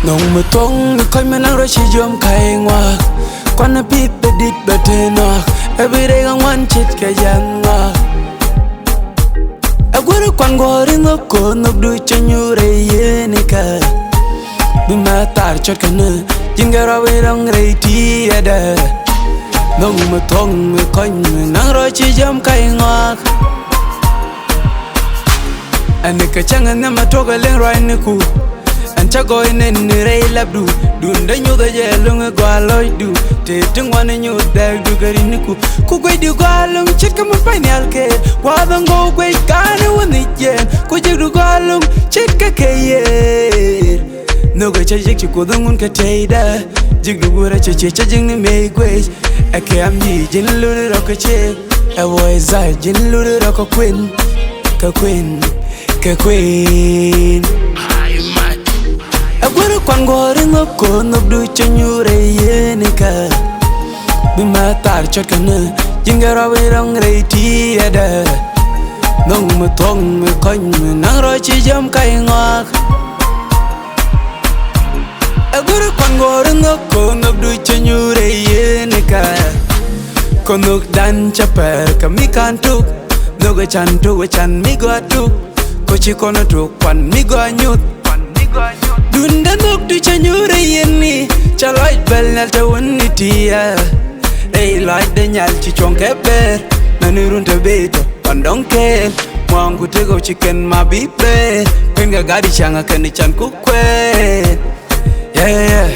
nong mo tong mi koy menang ro chi jom kai ngwa kwana pip bedit betena every day gang one chit ka janwa agwero kwan gore no ko no du chanyure yenika bi ma tar chot kana jingara we rong reiti ada nong mo tong mi koy menang ro chi jom kai ngwa anika changa na matoga len right niku ancha goy nen rei labdu dun da nyu da jelung gwaloy du te tungwan nyu da du gariniku ku goy du gwalung chit kam final ke wa dan go goy kanu woni jen ku jidu gwalung chit ka keye no go chajik ku dungun ka teida jigdu gura che jing ni me goy ake am yi jin lu ro ka che a boy za jin lu ro ka queen ka queen ka queen agwero kwan gore no ko no du chanyure yenika bi ma tar chot kana jingara we rong reiti ada nong mo tong me koin nang ro chi jam kai ngak agwero kwan gore no ko no du chanyure yenika kono dan chaper kami kantuk no go chan mi go atuk ko chi kono tuk kwan mi go anyut dunda nok du chanyure yenni chalai bel nal ta wonni tia ei like de nyal chi chonke ber nanirun te beto pandong ken mwangu tego chicken mabibe penga gadi changa ken chan kukwe yeah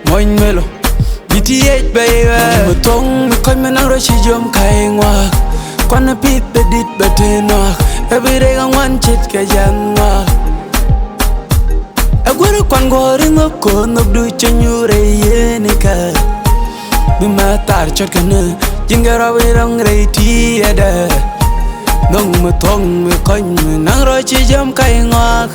moin melo BTH baby mo tong mi koy menang ro chi jom kai ngwa kwana pip bedit betena every day gang one chit ka janwa agwero kwan gore no ko no du chanyure yenika bi ma tar chot kana jingara we rong reiti ada nong mo tong me koin nang ro chi jam kai ngak